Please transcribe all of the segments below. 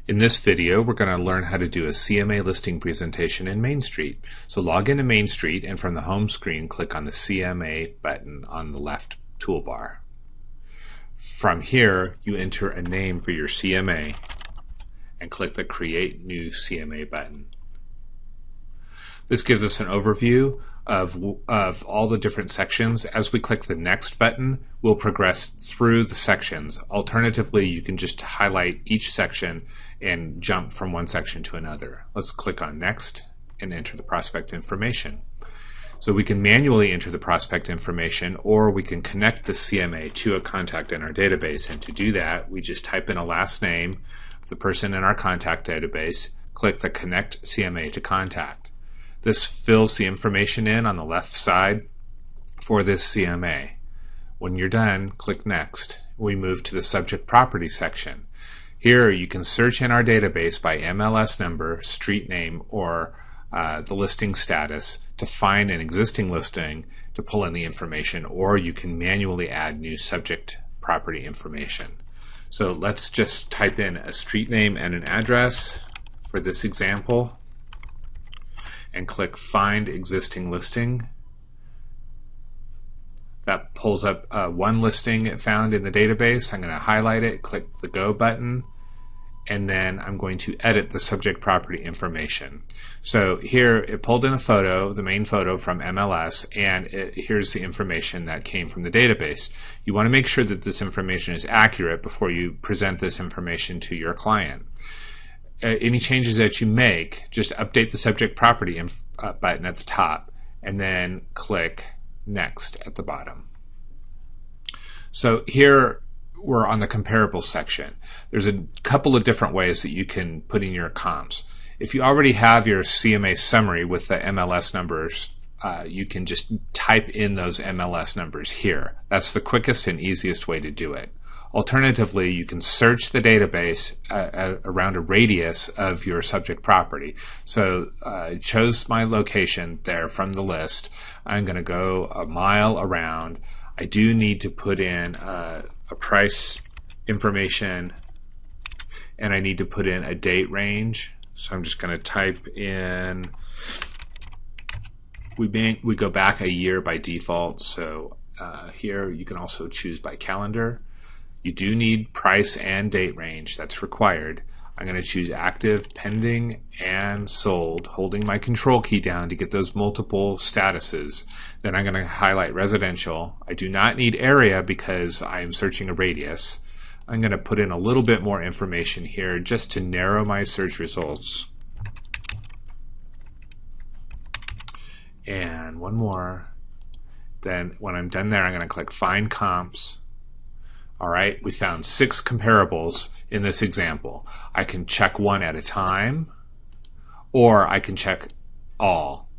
In this video, we're going to learn how to do a CMA listing presentation in Main Street. So log into Main Street, and from the home screen, click on the CMA button on the left toolbar. From here, you enter a name for your CMA and click the Create New CMA button. This gives us an overview of all the different sections. As we click the Next button, we'll progress through the sections. Alternatively, you can just highlight each section and jump from one section to another. Let's click on Next and enter the prospect information. So we can manually enter the prospect information, or we can connect the CMA to a contact in our database. And to do that, we just type in a last name of the person in our contact database, click the Connect CMA to Contact. This fills the information in on the left side for this CMA. When you're done, click Next. We move to the Subject Property section. Here you can search in our database by MLS number, street name, or the listing status to find an existing listing to pull in the information, or you can manually add new subject property information. So let's just type in a street name and an address for this example and click Find Existing Listing. That pulls up one listing found in the database. I'm going to highlight it, click the Go button, and then I'm going to edit the subject property information. So here it pulled in a photo, the main photo from MLS, and here's the information that came from the database. You want to make sure that this information is accurate before you present this information to your client. Any changes that you make, just update the subject property button at the top and then click Next at the bottom. So here we're on the comparable section. There's a couple of different ways that you can put in your comps. If you already have your CMA summary with the MLS numbers, you can just type in those MLS numbers here. That's the quickest and easiest way to do it. Alternatively, you can search the database around a radius of your subject property. So I chose my location there from the list. I'm going to go a mile around. I do need to put in a price information, and I need to put in a date range. So I'm just going to type in, we go back a year by default. So here you can also choose by calendar. You do need price and date range, that's required. I'm going to choose active, pending, and sold, holding my control key down to get those multiple statuses. Then I'm going to highlight residential. I do not need area because I'm searching a radius. I'm going to put in a little bit more information here just to narrow my search results. And one more. Then when I'm done there, I'm going to click Find Comps. All right, we found 6 comparables in this example. I can check one at a time, or I can check all.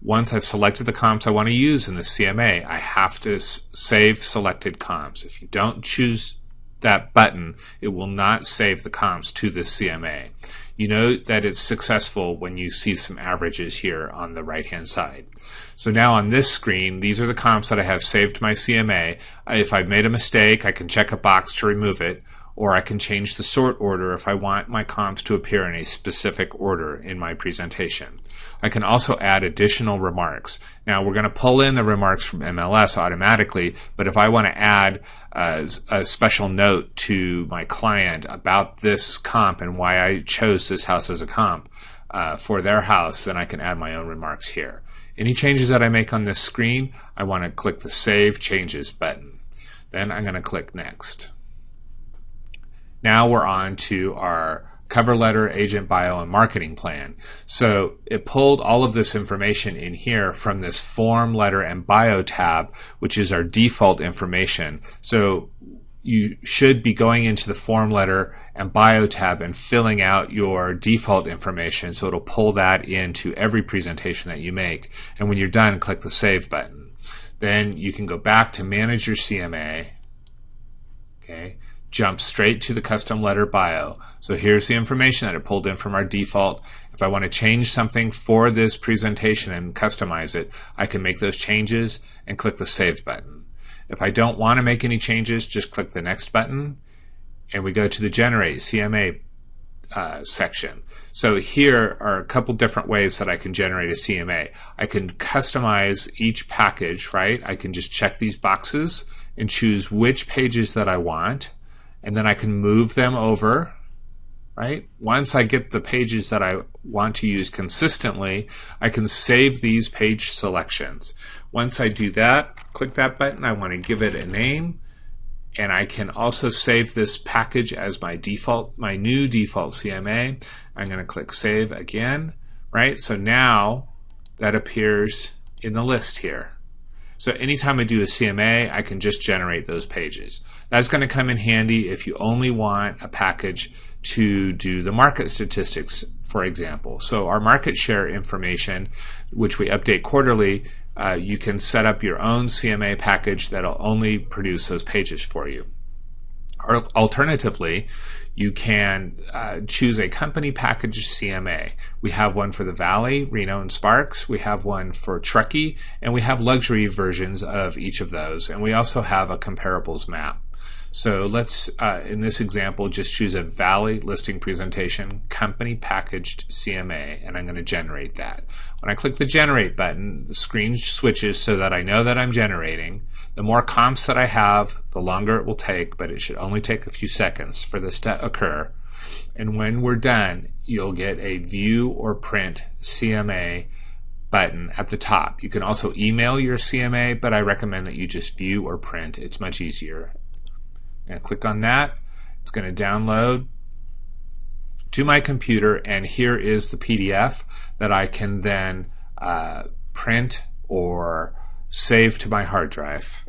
Once I've selected the comps I want to use in the CMA, I have to save selected comps. If you don't choose that button, it will not save the comps to this CMA. You know that it's successful when you see some averages here on the right-hand side. So now on this screen, these are the comps that I have saved to my CMA. If I've made a mistake, I can check a box to remove it, or I can change the sort order if I want my comps to appear in a specific order in my presentation. I can also add additional remarks. Now we're going to pull in the remarks from MLS automatically, but if I want to add a special note to my client about this comp and why I chose this house as a comp for their house, then I can add my own remarks here. Any changes that I make on this screen, I want to click the Save Changes button. Then I'm going to click Next. Now we're on to our cover letter, agent bio, and marketing plan. So it pulled all of this information in here from this form, letter, and bio tab, which is our default information. So you should be going into the form, letter, and bio tab and filling out your default information, so it'll pull that into every presentation that you make. And when you're done, click the Save button. Then you can go back to Manage Your CMA. Okay. Jump straight to the custom letter bio. So here's the information that it pulled in from our default. If I want to change something for this presentation and customize it, I can make those changes and click the Save button. If I don't want to make any changes, just click the Next button, and we go to the Generate CMA section. So here are a couple different ways that I can generate a CMA. I can customize each package, right? I can just check these boxes and choose which pages that I want, and then I can move them over, right? Once I get the pages that I want to use consistently, I can save these page selections. Once I do that, click that button. I want to give it a name, and I can also save this package as my new default CMA. I'm going to click Save again, right? So now that appears in the list here. So anytime I do a CMA, I can just generate those pages. That's going to come in handy if you only want a package to do the market statistics, for example. So our market share information, which we update quarterly, you can set up your own CMA package that'll only produce those pages for you. Or alternatively, you can choose a company package CMA. We have one for the Valley, Reno, and Sparks. We have one for Truckee, and we have luxury versions of each of those. And we also have a comparables map. So let's, in this example, just choose a Valley Listing Presentation company packaged CMA, and I'm going to generate that. When I click the Generate button, the screen switches so that I know that I'm generating. The more comps that I have, the longer it will take, but it should only take a few seconds for this to occur. And when we're done, you'll get a View or Print CMA button at the top. You can also email your CMA, but I recommend that you just view or print. It's much easier. And click on that. It's going to download to my computer, and here is the PDF that I can then print or save to my hard drive.